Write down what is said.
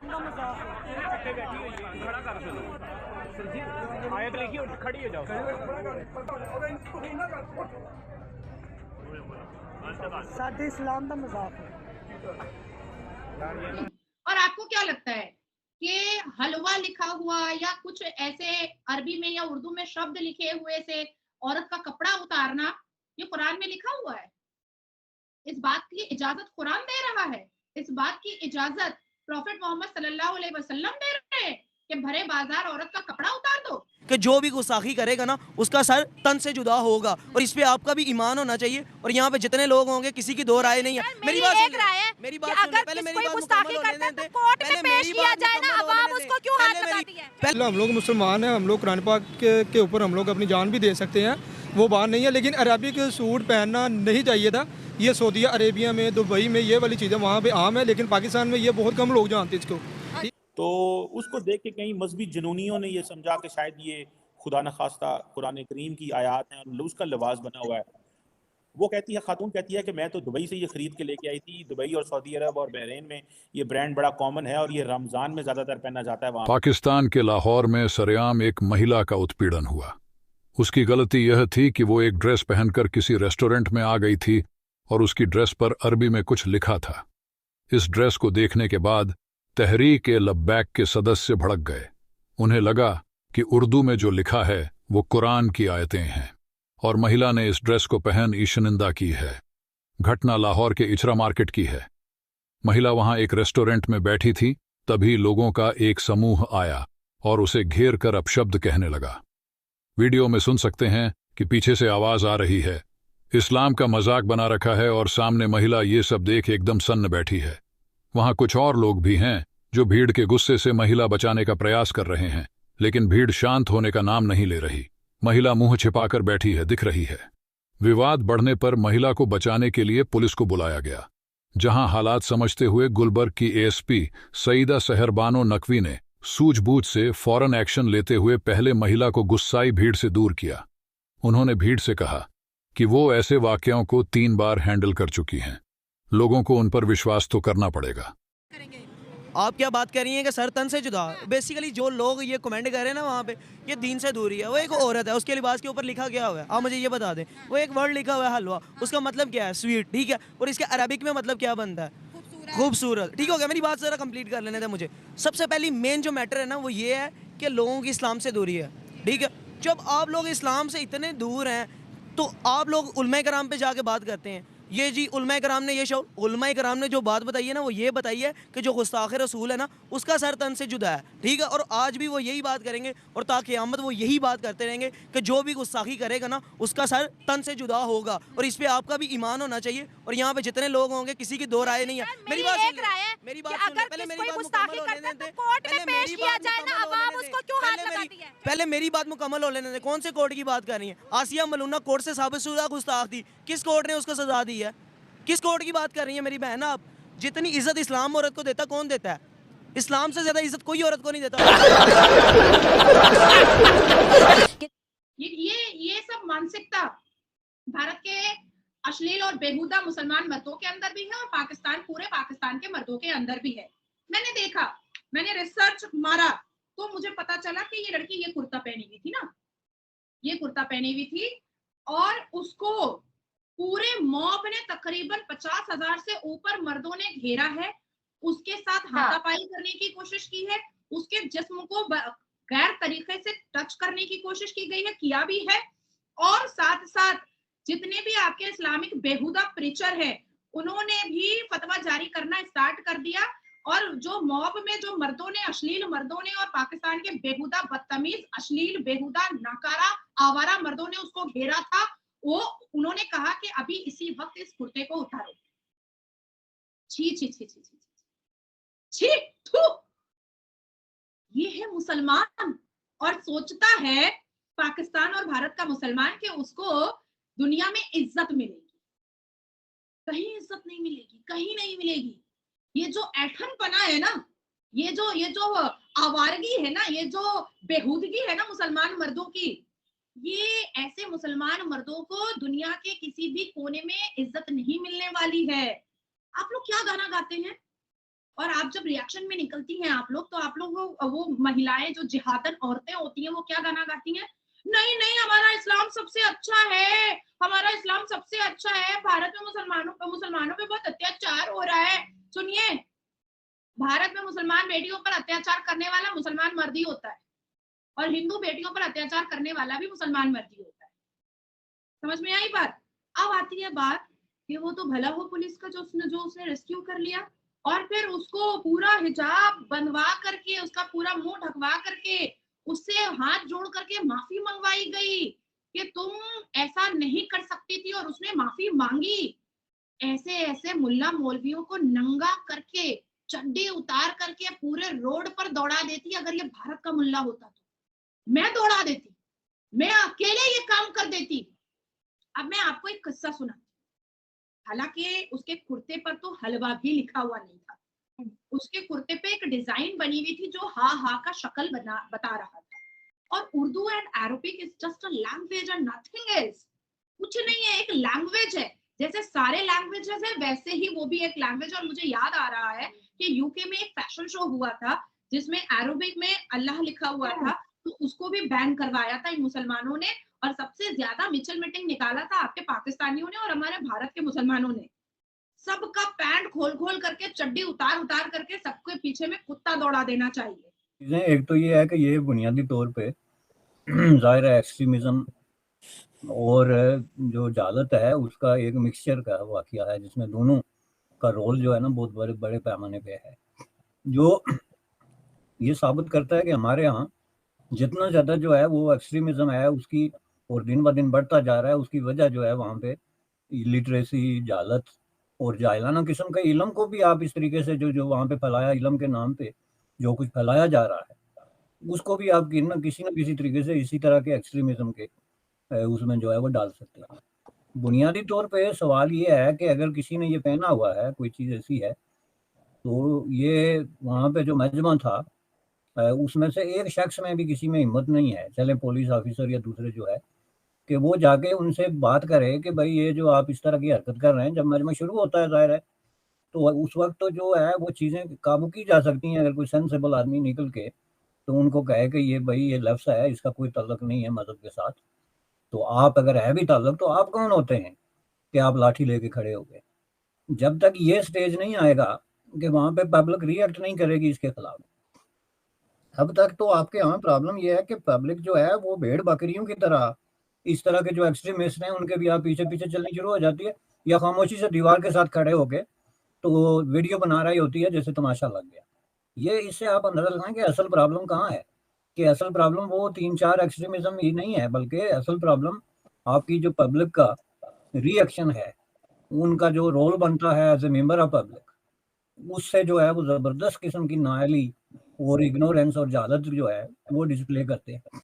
बैठी हुई है, खड़ा कर सुनो आयत लिखी उठ खड़ी हो जाओ। साडे इस्लाम का मजाक है। और आपको क्या लगता है कि हलवा लिखा हुआ या कुछ ऐसे अरबी में या उर्दू में शब्द लिखे हुए से औरत का कपड़ा उतारना ये कुरान में लिखा हुआ है? इस बात की इजाजत कुरान दे रहा है, इस बात की इजाजत प्रॉफिट मोहम्मद सल्लल्लाहु अलैहि वसल्लम दे रहे हैं कि भरे बाजार औरत का कपड़ा उतार दो। कि जो भी गुस्ताखी करेगा ना उसका सर तन से जुदा होगा, और इस पे आपका भी ईमान होना चाहिए। और यहाँ पे जितने लोग होंगे किसी की दो राय नहीं है। मेरी बात एक राय है, मेरी कि बात अगर पहले मेरी कोई बात गुस्ताखी मुकम्मल करता है होने तो कोर्ट में पहले पेश मेरी किया बात जाए ना, मुकम्मल अवाम होने उसको क्यों हाथ पहले लगाती है? पहले हम लोग मुसलमान हैं, हम लोग कुरान पाक के ऊपर हम लोग अपनी जान भी दे सकते हैं, वो बात नहीं है। लेकिन अरबिक सूट पहनना नहीं चाहिए था। ये सऊदी अरेबिया में, दुबई में ये वाली चीज़ें वहाँ पे आम है, लेकिन पाकिस्तान में ये बहुत कम लोग जानते हैं इसको। तो उसको देख के कई मजहबी जुनूनियों ने ये समझा कि शायद ये खुदा न खास्ता कुरान करीम की आयत हैं और उसका लिबास बना हुआ है। वो कहती है, खातून कहती है कि मैं तो दुबई से ये खरीद के लेके आई थी। दुबई और सऊदी अरब और बहरीन में ये ब्रांड बड़ा कॉमन है और ये रमज़ान में ज़्यादातर पहना जाता है। वहाँ पाकिस्तान के लाहौर में सरेआम एक महिला का उत्पीड़न हुआ। उसकी गलती यह थी कि वो एक ड्रेस पहनकर किसी रेस्टोरेंट में आ गई थी और उसकी ड्रेस पर अरबी में कुछ लिखा था। इस ड्रेस को देखने के बाद तहरीक ए लब्बैक के सदस्य भड़क गए। उन्हें लगा कि उर्दू में जो लिखा है वो कुरान की आयतें हैं, और महिला ने इस ड्रेस को पहन ईशनिंदा की है। घटना लाहौर के इचरा मार्केट की है। महिला वहां एक रेस्टोरेंट में बैठी थी, तभी लोगों का एक समूह आया और उसे घेर कर अपशब्द कहने लगा। वीडियो में सुन सकते हैं कि पीछे से आवाज आ रही है, इस्लाम का मजाक बना रखा है, और सामने महिला ये सब देख एकदम सन्न बैठी है। वहां कुछ और लोग भी हैं जो भीड़ के गुस्से से महिला बचाने का प्रयास कर रहे हैं, लेकिन भीड़ शांत होने का नाम नहीं ले रही। महिला मुंह छिपाकर बैठी है, दिख रही है। विवाद बढ़ने पर महिला को बचाने के लिए पुलिस को बुलाया गया, जहां हालात समझते हुए गुलबर्ग की एएसपी सईदा सहरबानो नकवी ने सूझबूझ से फौरन एक्शन लेते हुए पहले महिला को गुस्साई भीड़ से दूर किया। उन्होंने भीड़ से कहा कि वो ऐसे वाकयों को 3 बार हैंडल कर चुकी हैं, लोगों को उन पर विश्वास तो करना पड़ेगा। आप क्या बात कर रही हैं कि सर तन से जुदा? बेसिकली जो लोग ये कमेंट कर रहे हैं ना वहाँ पे, ये दीन से दूरी है। वो एक औरत है, उसके लिबास के ऊपर लिखा क्या हुआ है आप मुझे ये बता दें। वो एक वर्ड लिखा हुआ है हलवा, उसका मतलब क्या है? स्वीट, ठीक है। और इसके अरबिक में मतलब क्या बनता है? खूबसूरत। ठीक हो गया, मेरी बात जरा कंप्लीट कर लेने दें मुझे। सबसे पहली मेन जो मैटर है ना वो ये है कि लोगों की इस्लाम से दूरी है, ठीक है। जब आप लोग इस्लाम से इतने दूर हैं तो आप लोग उलमा कराम पे जाके बात करते हैं। ये जी उलमा कराम ने उलमा कराम ने जो बात बताई है ना वो ये बताई है कि जो गुस्ताख रसूल है ना उसका सर तन से जुदा है, ठीक है। और आज भी वो यही बात करेंगे और ता क़यामत वो यही बात करते रहेंगे कि जो भी गुस्ताखी करेगा ना उसका सर तन से जुदा होगा, और इस पे आपका भी ईमान होना चाहिए। और यहाँ पे जितने लोग होंगे किसी की दो राय नहीं है। मेरी बात एक राय है, मेरी बात अगर कोई गुस्ताखी करता है तो कोर्ट में पेश किया जाए ना, अवाम उसको क्यों हाथ लगाती है? पहले मेरी बात मुकम्मल हो लेने दें। कौन से कोर्ट की बात कर रही है? आसिया मलूना कोर्ट से साबितशुदा गुस्ताख थी, किस कोर्ट ने उसको सजा दी है? किस कोर्ट की बात कर रही है मेरी बहन? आप जितनी इज्जत इस्लाम औरत को देता कौन देता है? इस्लाम से ज्यादा इज्जत कोई औरत को नहीं देता। ये सब मानसिकता भारत के अश्लील और बेहुदा मुसलमान मर्दों के अंदर भी है और पूरे पाकिस्तान के मर्दों के अंदर भी है। मैंने देखा, मैंने रिसर्च मारा तो मुझे पता चला कि ये लड़की ये कुर्ता पहनी हुई थी ना, ये कुर्ता पहनी हुई थी और उसको पूरे मॉब ने तकरीबन 50,000 से ऊपर मर्दों ने घेरा है, उसके साथ हाथापाई करने की कोशिश की है, उसके जिस्म को गैर तरीके से टच करने की कोशिश की गई है, किया भी है। और साथ साथ जितने भी आपके इस्लामिक बेहुदा प्रीचर है उन्होंने भी फतवा जारी करना स्टार्ट कर दिया। और जो मॉब में जो मर्दों ने, अश्लील मर्दों ने और पाकिस्तान के बेहुदा बदतमीज अश्लील बेहुदा नाकारा आवारा मर्दों ने उसको घेरा था, वो उन्होंने कहा कि अभी इसी वक्त इस कुर्ते को उतारो। छी छी छी छी छी छी थू। ये है मुसलमान और सोचता है पाकिस्तान और भारत का मुसलमान कि उसको दुनिया में इज्जत मिलेगी। कहीं इज्जत नहीं मिलेगी, कहीं नहीं मिलेगी। ये जो ऐठनपना है ना, ये जो आवारगी है ना, ये जो बेहूदगी है ना मुसलमान मर्दों की, ये ऐसे मुसलमान मर्दों को दुनिया के किसी भी कोने में इज्जत नहीं मिलने वाली है। आप लोग क्या गाना गाते हैं? और आप जब रिएक्शन में निकलती हैं आप लोग, तो आप लोग वो महिलाएं जो जिहादन औरतें होती हैं वो क्या गाना गाती हैं, नहीं नहीं हमारा इस्लाम सबसे अच्छा है, हमारा इस्लाम सबसे अच्छा है, भारत में मुसलमानों पे बहुत अत्याचार हो रहा है। सुनिए, भारत में मुसलमान बेटियों पर अत्याचार करने वाला मुसलमान मर्द ही होता है, और हिंदू बेटियों पर अत्याचार करने वाला भी मुसलमान मर्द ही होता है। समझ में आई बात? अब आती है बात कि वो तो भला हो पुलिस का जो उसने रेस्क्यू कर लिया, और फिर उसको पूरा हिजाब बनवा करके, उसका पूरा मुंह ढकवा करके, उससे हाथ जोड़ करके माफी मंगवाई गई कि तुम ऐसा नहीं कर सकती थी, और उसने माफी मांगी। ऐसे ऐसे मुल्ला मौलवियों को नंगा करके, चड्डी उतार करके पूरे रोड पर दौड़ा देती। अगर ये भारत का मुल्ला होता तो मैं दौड़ा देती, मैं अकेले ये काम कर देती। अब मैं आपको एक किस्सा सुना। हालांकि उसके कुर्ते पर तो हलवा भी लिखा हुआ नहीं था, उसके कुर्ते पे एक डिजाइन बनी हुई थी जो हा हा का शक्ल बता रहा था। और Urdu and Arabic is just a language and nothing else. कुछ नहीं है, एक लैंग्वेज है। जैसे सारे लैंग्वेजेस है वैसे ही वो भी एक लैंग्वेज। और मुझे याद आ रहा है कि यूके में एक फैशन शो हुआ था जिसमें अरबिक में अल्लाह लिखा हुआ था, तो उसको भी बैन करवाया था इन मुसलमानों ने। और सबसे ज्यादा मिचल मीटिंग निकाला था आपके पाकिस्तानियों ने और हमारे भारत के मुसलमानों ने। सबका पैंट खोल खोल करके, चड्डी उतार उतार करके सबके पीछे में कुत्ता दौड़ा देना चाहिए। एक तो ये है कि ये बुनियादी तौर पे जाहिर है एक्सट्रीमिज्म और जो जालत है उसका एक मिक्सचर का वाकया है, जिसमें दोनों का रोल जो है ना बहुत बड़े बड़े पैमाने पे है, जो ये साबित करता है कि हमारे यहाँ जितना ज़्यादा जो है वो एक्सट्रीमिज्म है उसकी, और दिन ब दिन बढ़ता जा रहा है, उसकी वजह जो है वहाँ पे लिटरेसी, जालत और जाहिलाना किस्म के इल्म को भी आप इस तरीके से जो वहाँ पे फैलाया, इल्म के नाम पे जो कुछ फैलाया जा रहा है उसको भी आप किसी न किसी तरीके से इसी तरह के एक्सट्रीमिज्म के उसमें जो है वो डाल सकते हैं। बुनियादी तौर पे सवाल ये है कि अगर किसी ने ये पहना हुआ है, कोई चीज़ ऐसी है, तो ये वहाँ पे जो मजमा था उसमें से एक शख्स में भी किसी में हिम्मत नहीं है, चले पुलिस ऑफिसर या दूसरे जो है, कि वो जाके उनसे बात करे कि भाई ये जो आप इस तरह की हरकत कर रहे हैं। जब मजमा शुरू होता है जाहिर है तो उस वक्त तो जो है वो चीज़ें काबू की जा सकती हैं। अगर कोई सेंसेबल आदमी निकल के तो उनको कहे कि ये भाई ये लफ्ज़ है, इसका कोई ताल्लुक नहीं है मज़हब के साथ, तो आप अगर है भी ताल्लुक तो आप कौन होते हैं कि आप लाठी लेके खड़े हो गए। जब तक ये स्टेज नहीं आएगा कि वहाँ पे पब्लिक रिएक्ट नहीं करेगी इसके खिलाफ, अब तक तो आपके यहाँ प्रॉब्लम ये है कि पब्लिक जो है वो भेड़ बकरियों की तरह इस तरह के जो एक्सट्रीमिस्ट हैं उनके भी आप पीछे पीछे चलनी शुरू हो जाती है, या खामोशी से दीवार के साथ खड़े होके तो वीडियो बना रही होती है जैसे तमाशा लग गया। ये इससे आप अंदाजा लगाएं कि असल प्रॉब्लम कहाँ है, कि असल प्रॉब्लम वो 3-4 एक्सट्रीमिज्म ही नहीं है, बल्कि असल प्रॉब्लम आपकी जो पब्लिक का रिएक्शन है, उनका जो रोल बनता है as a member of public, उससे जो है वो ज़बरदस्त किस्म की नाअहली और इग्नोरेंस और जहालत जो है वो डिस्प्ले करते हैं।